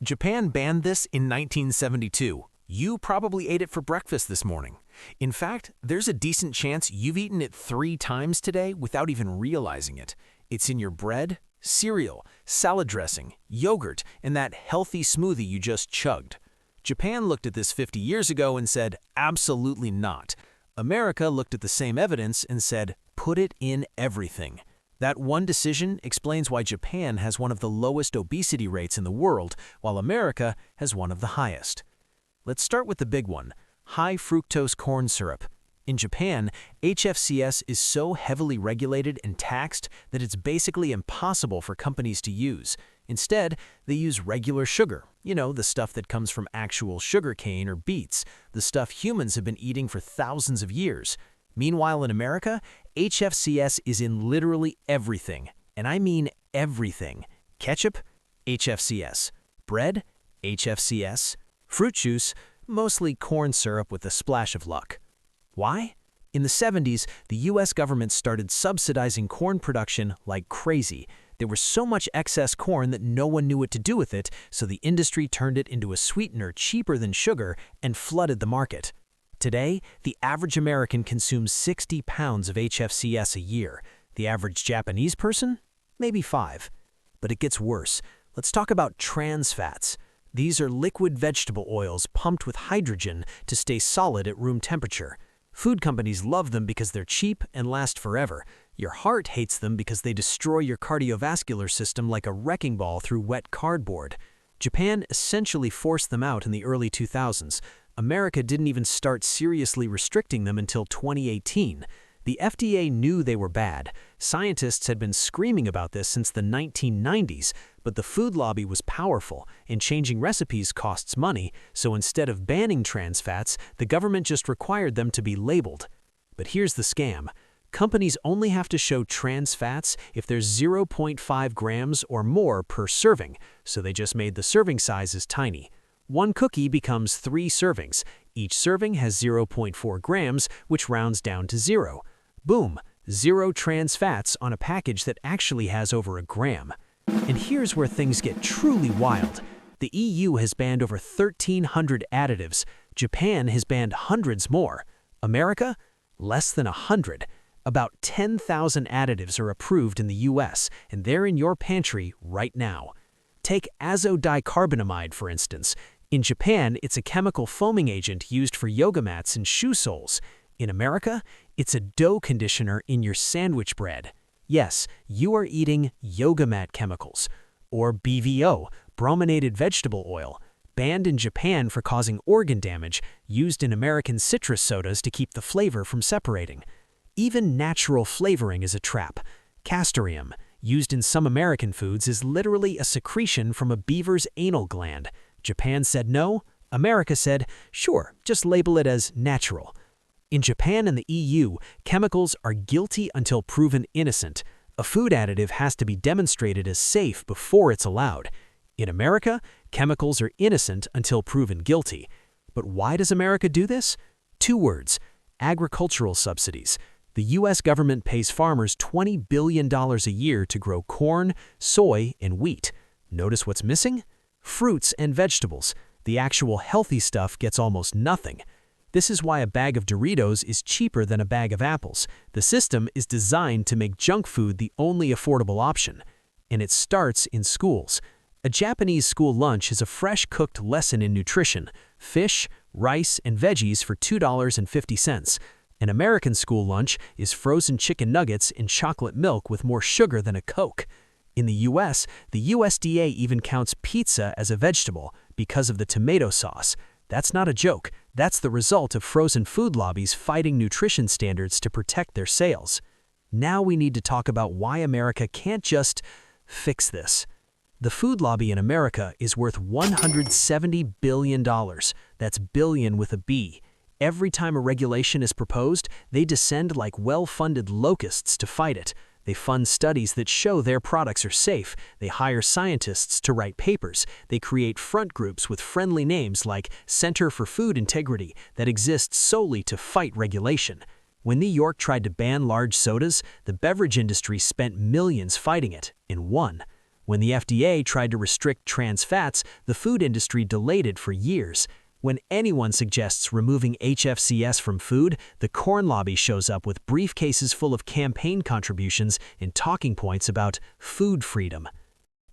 Japan banned this in 1972. You probably ate it for breakfast this morning. In fact, there's a decent chance you've eaten it 3 times today without even realizing it. It's in your bread, cereal, salad dressing, yogurt, and that healthy smoothie you just chugged. Japan looked at this 50 years ago and said, absolutely not. America looked at the same evidence and said, put it in everything. That one decision explains why Japan has one of the lowest obesity rates in the world, while America has one of the highest. Let's start with the big one, high fructose corn syrup. In Japan, HFCS is so heavily regulated and taxed that it's basically impossible for companies to use. Instead, they use regular sugar, the stuff that comes from actual sugar cane or beets, the stuff humans have been eating for thousands of years. Meanwhile, in America, HFCS is in literally everything, and I mean everything. Ketchup, HFCS. Bread, HFCS. Fruit juice, mostly corn syrup with a splash of luck. Why? In the 70s, the US government started subsidizing corn production like crazy. There was so much excess corn that no one knew what to do with it, so the industry turned it into a sweetener cheaper than sugar and flooded the market. Today, the average American consumes 60 pounds of HFCS a year. The average Japanese person? Maybe 5. But it gets worse. Let's talk about trans fats. These are liquid vegetable oils pumped with hydrogen to stay solid at room temperature. Food companies love them because they're cheap and last forever. Your heart hates them because they destroy your cardiovascular system like a wrecking ball through wet cardboard. Japan essentially forced them out in the early 2000s. America didn't even start seriously restricting them until 2018. The FDA knew they were bad. Scientists had been screaming about this since the 1990s, but the food lobby was powerful, and changing recipes costs money, so instead of banning trans fats, the government just required them to be labeled. But here's the scam. Companies only have to show trans fats if there's 0.5 grams or more per serving, so they just made the serving sizes tiny. 1 cookie becomes 3 servings. Each serving has 0.4 grams, which rounds down to 0. Boom, 0 trans fats on a package that actually has over a gram. And here's where things get truly wild. The EU has banned over 1,300 additives. Japan has banned hundreds more. America? Less than 100. About 10,000 additives are approved in the US, and they're in your pantry right now. Take azodicarbonamide, for instance. In Japan, it's a chemical foaming agent used for yoga mats and shoe soles. In America, it's a dough conditioner in your sandwich bread. Yes, you are eating yoga mat chemicals. Or BVO, brominated vegetable oil, banned in Japan for causing organ damage, used in American citrus sodas to keep the flavor from separating. Even natural flavoring is a trap. Castoreum, used in some American foods, is literally a secretion from a beaver's anal gland. Japan said no. America said, sure, just label it as natural. In Japan and the EU, chemicals are guilty until proven innocent. A food additive has to be demonstrated as safe before it's allowed. In America, chemicals are innocent until proven guilty. But why does America do this? 2 words, agricultural subsidies. The US government pays farmers $20 billion a year to grow corn, soy, and wheat. Notice what's missing? Fruits and vegetables. The actual healthy stuff gets almost nothing. This is why a bag of Doritos is cheaper than a bag of apples. The system is designed to make junk food the only affordable option. And it starts in schools. A Japanese school lunch is a fresh cooked lesson in nutrition. Fish, rice, and veggies for $2.50. An American school lunch is frozen chicken nuggets and chocolate milk with more sugar than a Coke. In the US, the USDA even counts pizza as a vegetable because of the tomato sauce. That's not a joke. That's the result of frozen food lobbies fighting nutrition standards to protect their sales. Now we need to talk about why America can't just fix this. The food lobby in America is worth $170 billion. That's billion with a B. Every time a regulation is proposed, they descend like well-funded locusts to fight it. They fund studies that show their products are safe. They hire scientists to write papers. They create front groups with friendly names like Center for Food Integrity that exist solely to fight regulation. When New York tried to ban large sodas, the beverage industry spent millions fighting it and won. When the FDA tried to restrict trans fats, the food industry delayed it for years. When anyone suggests removing HFCS from food, the corn lobby shows up with briefcases full of campaign contributions and talking points about food freedom.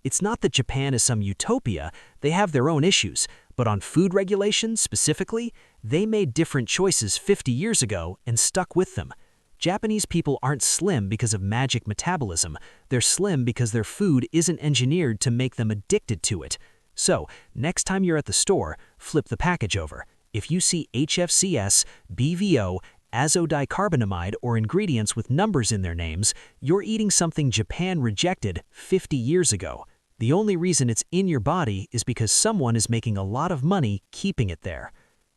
It's not that Japan is some utopia, they have their own issues, but on food regulations specifically, they made different choices 50 years ago and stuck with them. Japanese people aren't slim because of magic metabolism, they're slim because their food isn't engineered to make them addicted to it. So, next time you're at the store, flip the package over. If you see HFCS, BVO, azodicarbonamide, or ingredients with numbers in their names, you're eating something Japan rejected 50 years ago. The only reason it's in your body is because someone is making a lot of money keeping it there.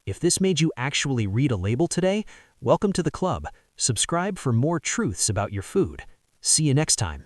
If this made you actually read a label today, welcome to the club. Subscribe for more truths about your food. See you next time.